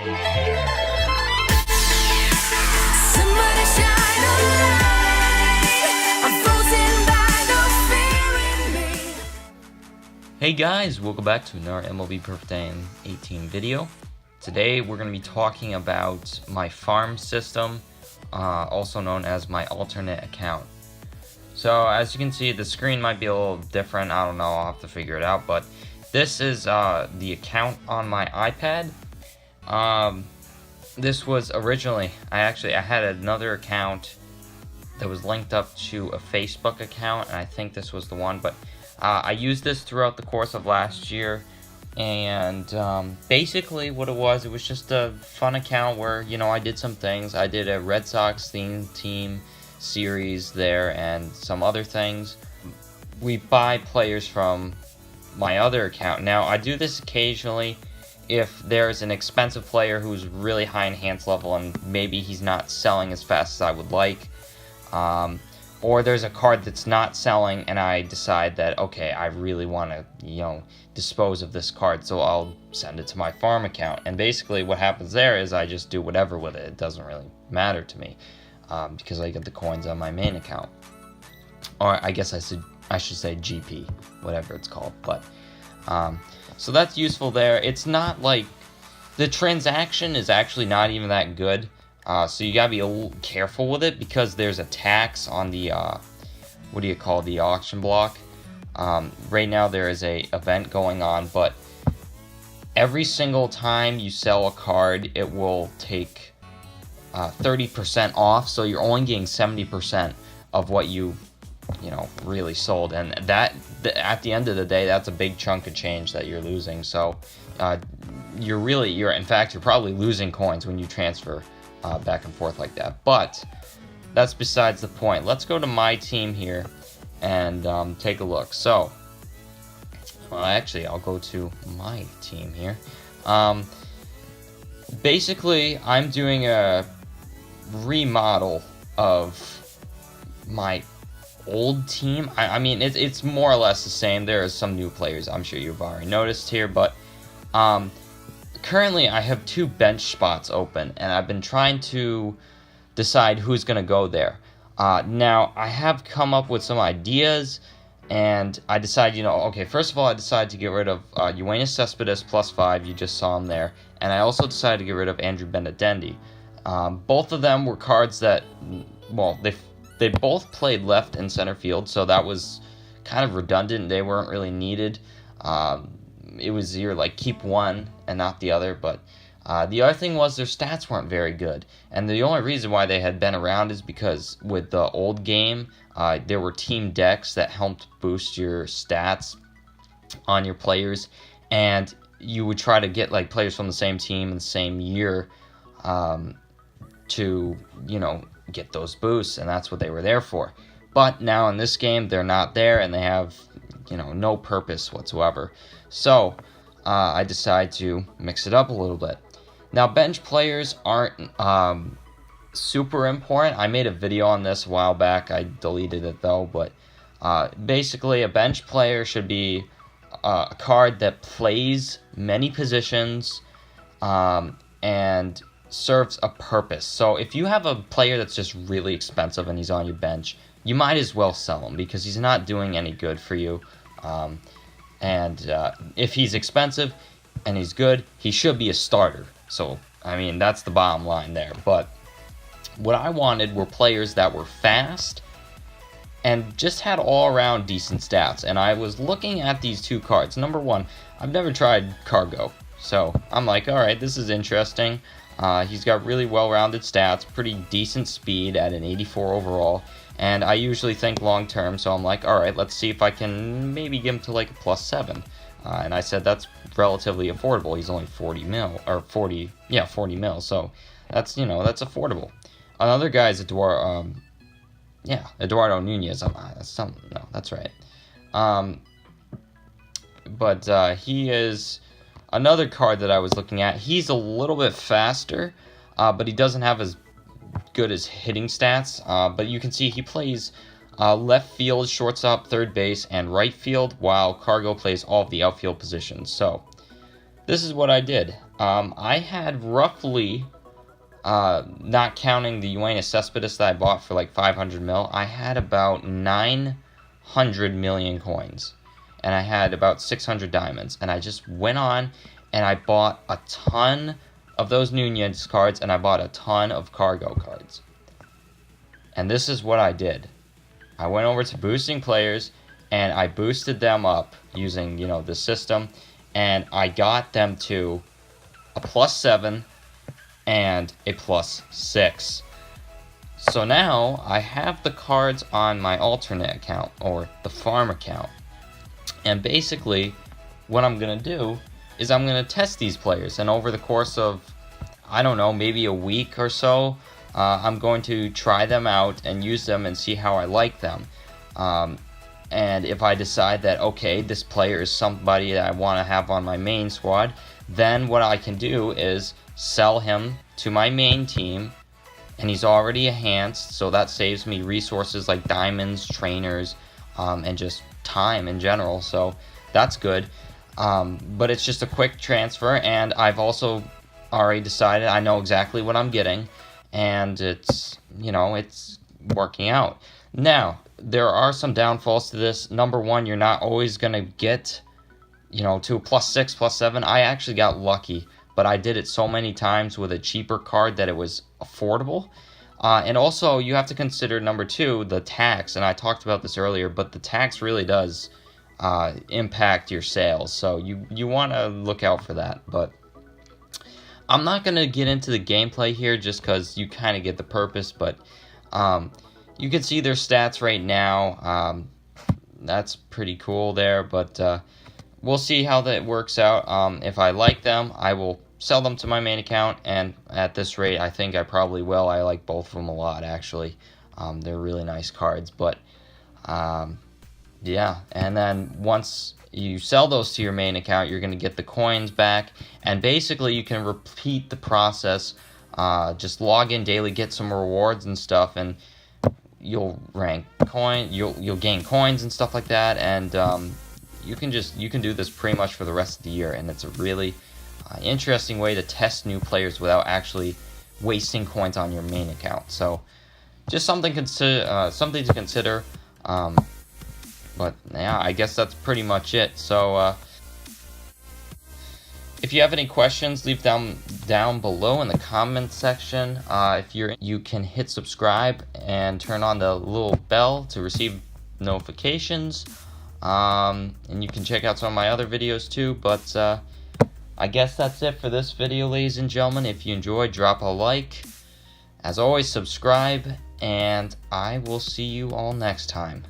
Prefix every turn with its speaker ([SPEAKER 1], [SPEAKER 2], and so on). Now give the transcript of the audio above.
[SPEAKER 1] Hey guys, welcome back to another MLB Perfect Day in 18 video. Today we're going to be talking about my farm system, also known as my alternate account. So as you can see, the screen might be a little different. I don't know, I'll have to figure it out. But this is the account on my iPad. This was originally, I had another account that was linked up to a Facebook account, and I think this was the one, but I used this throughout the course of last year, and basically what it was just a fun account where, you know, I did some things. I did a Red Sox themed team series there and some other things. We buy players from my other account. Now, I do this occasionally if there's an expensive player who's really high enhanced level and maybe he's not selling as fast as I would like. Or there's a card that's not selling and I decide that, okay, I really want to, you know, dispose of this card, so I'll send it to my farm account. And basically what happens there is I just do whatever with it. It doesn't really matter to me because I get the coins on my main account. Or I guess I should say GP, whatever it's called. But so that's useful there. It's not like the transaction is actually not even that good. So you gotta be a little careful with it because there's a tax on the the auction block. Right now there is a event going on, but every single time you sell a card, it will take 30% off. So you're only getting 70% of what you really sold, and that at the end of the day, that's a big chunk of change that you're losing. So in fact you're probably losing coins when you transfer back and forth like that, but that's besides the point. Let's go to my team here and take a look. So, well, actually, I'll go to my team here. Basically, I'm doing a remodel of my old team. I mean, it's more or less the same. There are some new players I'm sure you've already noticed here, but currently, I have 2 bench spots open, and I've been trying to decide who's going to go there. Now, I have come up with some ideas, and I decided, okay, first of all, I decided to get rid of Eugenio Cespedes +5. You just saw him there. And I also decided to get rid of Andrew Benintendi. Both of them were cards that, well, they both played left and center field, so that was kind of redundant. They weren't really needed. It was either like keep one and not the other, but the other thing was their stats weren't very good, and the only reason why they had been around is because with the old game there were team decks that helped boost your stats on your players, and you would try to get like players from the same team in the same year to get those boosts, and that's what they were there for. But now in this game they're not there, and they have no purpose whatsoever. So I decide to mix it up a little bit. Now, bench players aren't super important. I made a video on this a while back. I deleted it though, but basically a bench player should be a card that plays many positions and serves a purpose. So if you have a player that's just really expensive and he's on your bench, you might as well sell him because he's not doing any good for you. And if he's expensive and he's good, he should be a starter. So, I mean, that's the bottom line there. But what I wanted were players that were fast and just had all-around decent stats. And I was looking at these 2 cards. Number one, I've never tried Cargo. So, I'm like, all right, this is interesting. He's got really well-rounded stats, pretty decent speed at an 84 overall. And I usually think long-term, so I'm like, all right, let's see if I can maybe get him to like a +7. And I said that's relatively affordable. He's only 40 mil, so that's, that's affordable. Another guy is Eduardo Nunez. No, that's right. But he is another card that I was looking at. He's a little bit faster, but he doesn't have as good as hitting stats. But you can see he plays left field, shortstop, third base, and right field, while Cargo plays all of the outfield positions. So this is what I did. I had roughly, not counting the Yoenis Cespedes that I bought for like 500 mil, I had about 900 million coins. And I had about 600 diamonds. And I just went on and I bought a ton of those Nunez cards, and I bought a ton of Cargo cards. And this is what I did. I went over to boosting players, and I boosted them up using, the system, and I got them to a +7 and a +6. So now I have the cards on my alternate account, or the farm account. And basically, what I'm going to do is I'm going to test these players. And over the course of, I don't know, maybe a week or so, I'm going to try them out and use them and see how I like them. And if I decide that, okay, this player is somebody that I want to have on my main squad, then what I can do is sell him to my main team, and he's already enhanced, so that saves me resources like diamonds, trainers, and just time in general, so that's good. But it's just a quick transfer, and I've also already decided I know exactly what I'm getting, and it's working out. Now, there are some downfalls to this. Number one, you're not always going to get, to a +6, +7. I actually got lucky, but I did it so many times with a cheaper card that it was affordable. And also, you have to consider, number two, the tax. And I talked about this earlier, but the tax really does impact your sales. So you want to look out for that. But I'm not going to get into the gameplay here just because you kind of get the purpose. But you can see their stats right now. That's pretty cool there. But we'll see how that works out. If I like them, I will sell them to my main account, and at this rate, I think I probably will. I like both of them a lot, actually. They're really nice cards, but yeah. And then once you sell those to your main account, you're going to get the coins back, and basically you can repeat the process. Just log in daily, get some rewards and stuff, and you'll you'll gain coins and stuff like that, and you can do this pretty much for the rest of the year, and it's a really interesting way to test new players without actually wasting coins on your main account. So just something to consider. But yeah, I guess that's pretty much it. So if you have any questions, leave them down below in the comment section. If you can hit subscribe and turn on the little bell to receive notifications. And you can check out some of my other videos too. But I guess that's it for this video, ladies and gentlemen. If you enjoyed, drop a like. As always, subscribe, and I will see you all next time.